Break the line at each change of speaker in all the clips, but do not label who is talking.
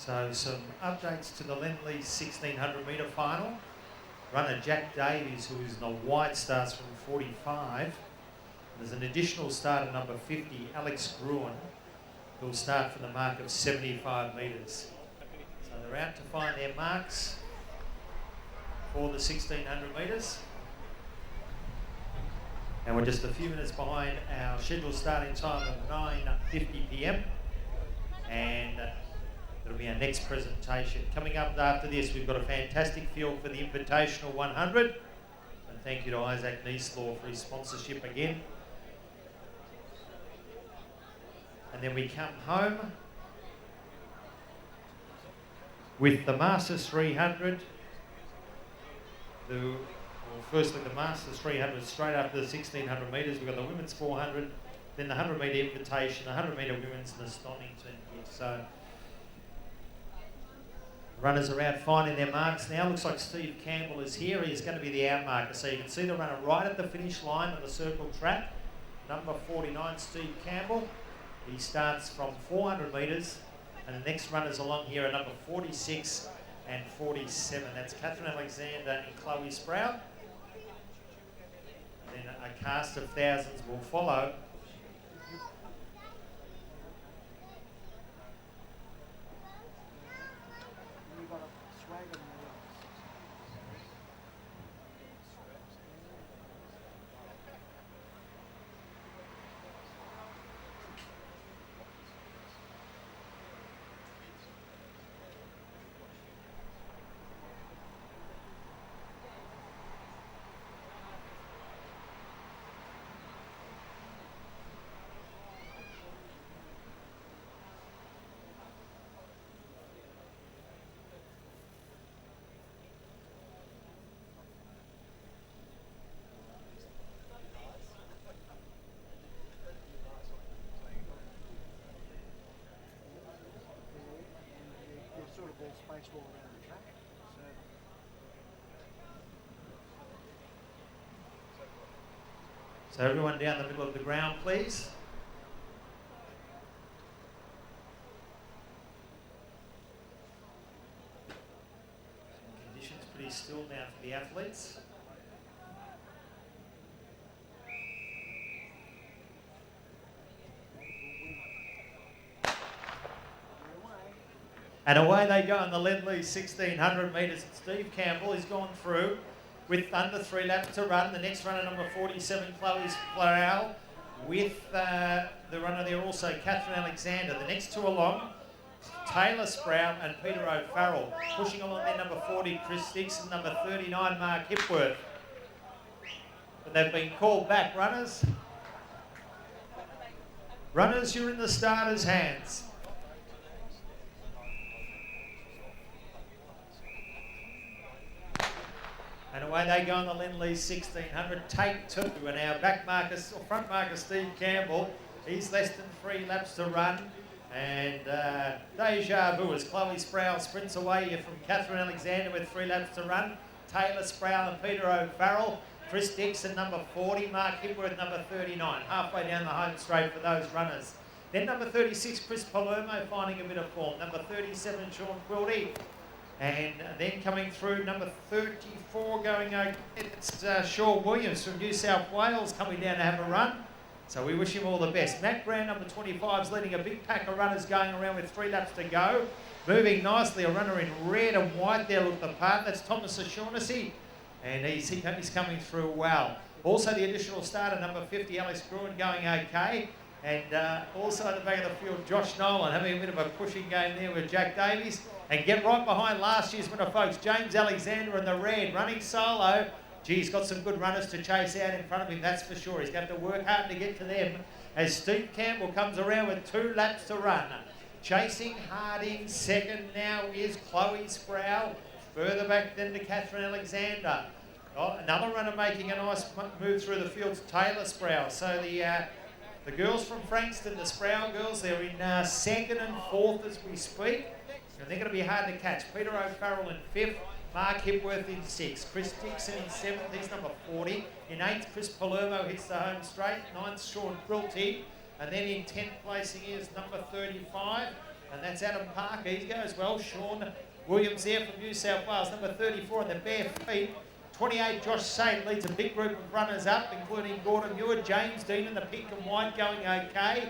So some updates to the Lindley 1600 metre final. Runner Jack Davies, who is in the white, starts from 45. There's an additional starter, number 50, Alex Gruen, who will start from the mark of 75 metres. So they're out to find their marks for the 1600 metres. And we're just a few minutes behind our scheduled starting time of 9:50 p.m. And it'll be our next presentation. Coming up after this, we've got a fantastic field for the Invitational 100. And thank you to Isaac Neeslaw for his sponsorship again. And then we come home with the Masters 300. Firstly, the Masters 300 straight after the 1600 metres. We've got the Women's 400, then the 100 metre Invitation, the 100 metre Women's, and the Stonnington. So runners are out finding their marks now. Looks like Steve Campbell is here. He's going to be the outmarker. So you can see the runner right at the finish line of the circle track. Number 49, Steve Campbell. He starts from 400 metres. And the next runners along here are number 46 and 47. That's Catherine Alexander and Chloe Sprout. And then a cast of thousands will follow.
All around the track.
So everyone down the middle of the ground, please. Conditions pretty still now for the athletes. And away they go in the Lindley 1600 metres. Steve Campbell has gone through with under 3 laps to run. The next runner, number 47, Chloe Sprout, with the runner there also, Catherine Alexander. The next two along, Taylor Sprout and Peter O'Farrell. Pushing along there, number 40, Chris Dixon, number 39, Mark Hipworth. But they've been called back, runners. Runners, you're in the starters' hands. And away they go in the Lindley 1600. Take two. And our back marker, or front marker, Steve Campbell, he's less than 3 laps to run. And Deja Vu as Chloe Sprout sprints away from Catherine Alexander with 3 laps to run. Taylor Sprout and Peter O'Farrell. Chris Dixon, number 40. Mark Hipworth, number 39. Halfway down the home straight for those runners. Then number 36, Chris Palermo, finding a bit of form. Number 37, Sean Quilty. And then coming through, number 34 going over, it's Shaw Williams from New South Wales coming down to have a run. So we wish him all the best. Matt Brown, number 25, is leading a big pack of runners going around with 3 laps to go. Moving nicely, a runner in red and white there look the part. That's Thomas O'Shaughnessy. And he's coming through well. Also the additional starter, number 50, Alex Gruen, going okay. And also at the back of the field, Josh Nolan having a bit of a pushing game there with Jack Davies. And get right behind last year's winner, folks, James Alexander in the red, running solo. Gee, he's got some good runners to chase out in front of him, that's for sure. He's going to have to work hard to get to them as Steve Campbell comes around with 2 laps to run. Chasing hard in second now is Chloe Sprout. Further back then to Catherine Alexander. Oh, another runner making a nice move through the fields, Taylor Sprout. So the girls from Frankston, the Sprout girls, they're in 2nd and 4th as we speak. And they're going to be hard to catch. Peter O'Farrell in 5th, Mark Hipworth in 6th, Chris Dixon in 7th, he's number 40. In 8th, Chris Palermo hits the home straight. 9th, Sean Quilty. And then in 10th placing is number 35, And that's Adam Parker. He goes well. Sean Williams there from New South Wales. Number 34 in the bare feet. 28, Josh Saint leads a big group of runners up, including Gordon Muir, James Dean in the pink and white going okay.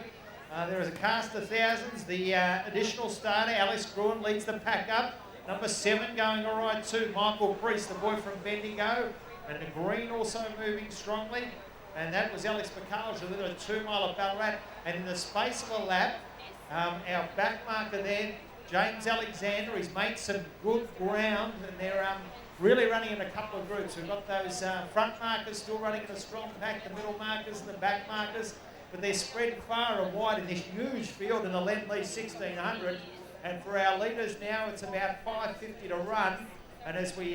There is a cast of thousands. The additional starter, Alice Gruen, leads the pack up. Number 7 going all right too. Michael Priest, the boy from Bendigo. And the green also moving strongly. And that was Alex McCarl's with a 2 mile of Ballarat. And in the space of a lap, our back marker there, James Alexander, he's made some good ground. And they're really running in a couple of groups. We've got those front markers still running in a strong pack, the middle markers and the back markers. But they're spread far and wide in this huge field in the Lend-Lease 1600. And for our leaders now, it's about 5:50 to run. And as we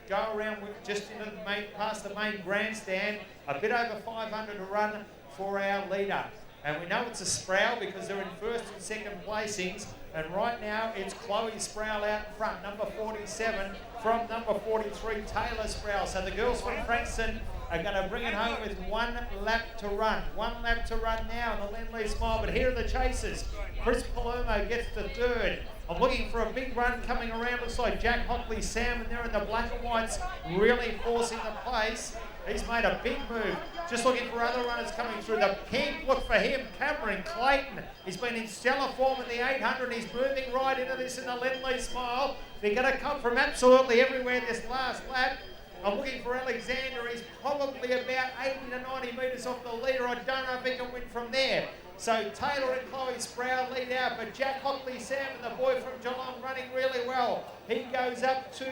go around just into the past the main grandstand, a bit over 500 to run for our leader. And we know it's a Sproul because they're in first and second placings. And right now, it's Chloe Sproul out in front, number 47, from number 43, Taylor Sproul. So the girls from Frankston are going to bring it home with 1 lap to run. 1 lap to run now in the Lend-Lease Mile. But here are the chasers. Chris Palermo gets to 3rd. I'm looking for a big run coming around. Looks like Jack Hockley Salmon there in the black and whites, really forcing the pace. He's made a big move. Just looking for other runners coming through. The pink, look for him, Cameron Clayton. He's been in stellar form in the 800. He's moving right into this in the Lend-Lease Mile. They're going to come from absolutely everywhere this last lap. I'm looking for Alexander. He's probably about 80 to 90 metres off the leader. I don't know if he can win from there. So Taylor and Chloe Sproul lead out, but Jack Hockley Salmon, the boy from Geelong, running really well. He goes up to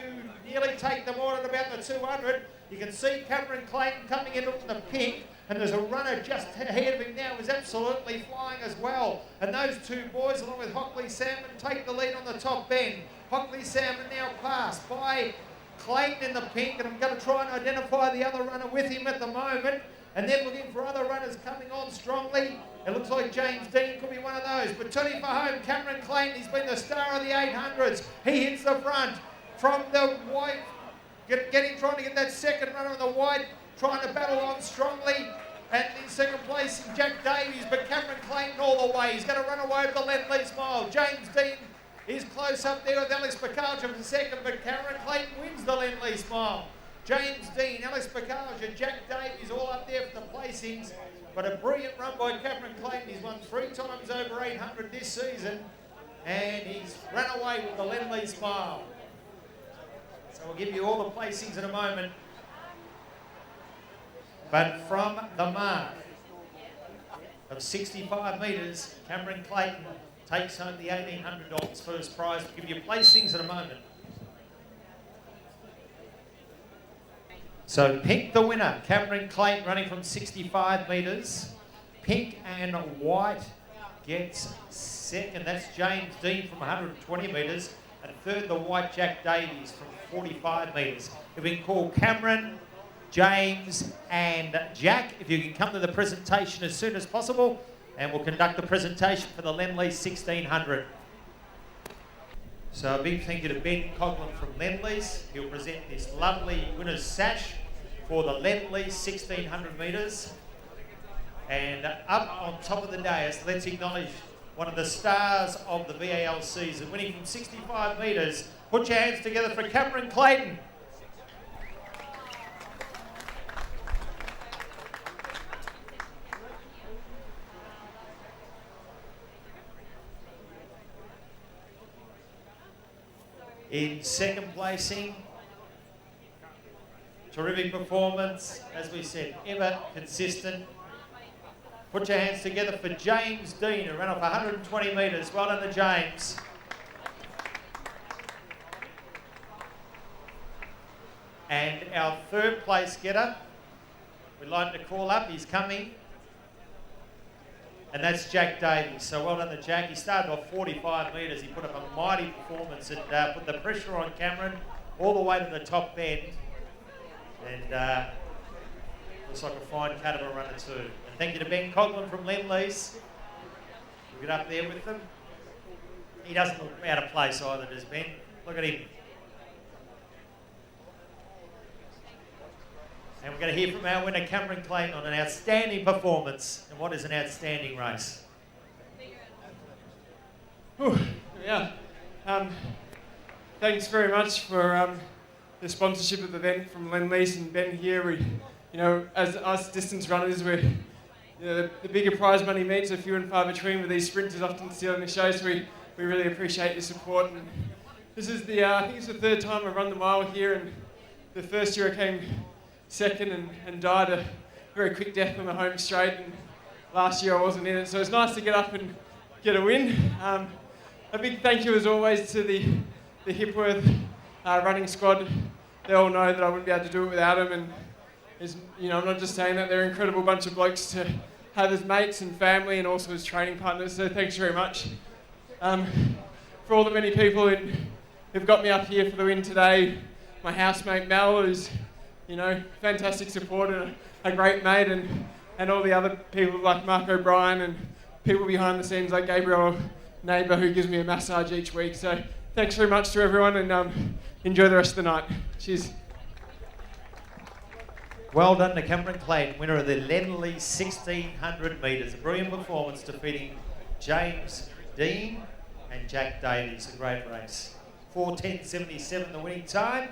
nearly take them on at about the 200. You can see Cameron Clayton coming into the pink, and there's a runner just ahead of him now who's absolutely flying as well. And those 2 boys, along with Hockley Salmon, take the lead on the top bend. Hockley Salmon now passed by Clayton in the pink, and I'm going to try and identify the other runner with him at the moment. And then looking for other runners coming on strongly. It looks like James Dean could be one of those. But turning for home, Cameron Clayton, he's been the star of the 800s. He hits the front from the white, trying to get that second runner in the white, trying to battle on strongly. And in second place, Jack Davies, but Cameron Clayton all the way. He's going to run away with the Lend-Lease Mile. James Dean is close up there with Alex McCarlja for second, but Cameron Clayton wins the Lend-Lease Mile. James Dean, Alex McCarlja, Jack Davies all up there for the placings. But a brilliant run by Cameron Clayton. He's won 3 times over 800 this season. And he's run away with the Lend-Lease Mile. So we'll give you all the placings in a moment. But from the mark of 65 metres, Cameron Clayton takes home the $1,800 first prize. We'll give you placings in a moment. So pink the winner, Cameron Clayton running from 65 metres. Pink and white gets second. That's James Dean from 120 metres. And third, the white Jack Davies from 45 metres. If we can call Cameron, James and Jack, if you can come to the presentation as soon as possible, and we'll conduct the presentation for the Lend-Lease 1600. So a big thank you to Ben Coughlin from Lend-Lease. He'll present this lovely winner's sash for the Lend-Lease 1600 metres. And up on top of the dais, let's acknowledge one of the stars of the VAL season, winning from 65 metres. Put your hands together for Cameron Clayton. In second placing, terrific performance, as we said, ever consistent. Put your hands together for James Dean, who ran off 120 metres. Well done to James. And our third place getter, we'd like to call up, he's coming. And that's Jack Davies. So well done to Jack. He started off 45 metres. He put up a mighty performance and put the pressure on Cameron all the way to the top end. And looks like a fine cut of a runner too. And thank you to Ben Coughlin from Lend-Lease. We'll get up there with them. He doesn't look out of place either, does Ben? Look at him. And we're going to hear from our winner, Cameron Clayton, on an outstanding performance. And what is an outstanding race? Whew.
Thanks very much for the sponsorship of the event from Lend-Lease and Ben here. We, as us distance runners, we're the bigger prize money meets are few and far between, with these sprinters often stealing the show. So we really appreciate your support. And this is I think it's the third time I've run the mile here, and the first year I came second and died a very quick death on the home straight. And last year I wasn't in it, so it's nice to get up and get a win. A big thank you as always to the Hipworth running squad. They all know that I wouldn't be able to do it without them, and I'm not just saying that, they're an incredible bunch of blokes to have as mates and family and also as training partners, so thanks very much. For all the many people who've got me up here for the win today, my housemate Mel, who's fantastic supporter, a great mate, and all the other people like Mark O'Brien and people behind the scenes like Gabriel neighbour, who gives me a massage each week. So thanks very much to everyone, and enjoy the rest of the night. Cheers.
Well done to Cameron Clayton, winner of the Lend-Lease 1600 metres. A brilliant performance, defeating James Dean and Jack Davies. A great race. 4:10.77 the winning time.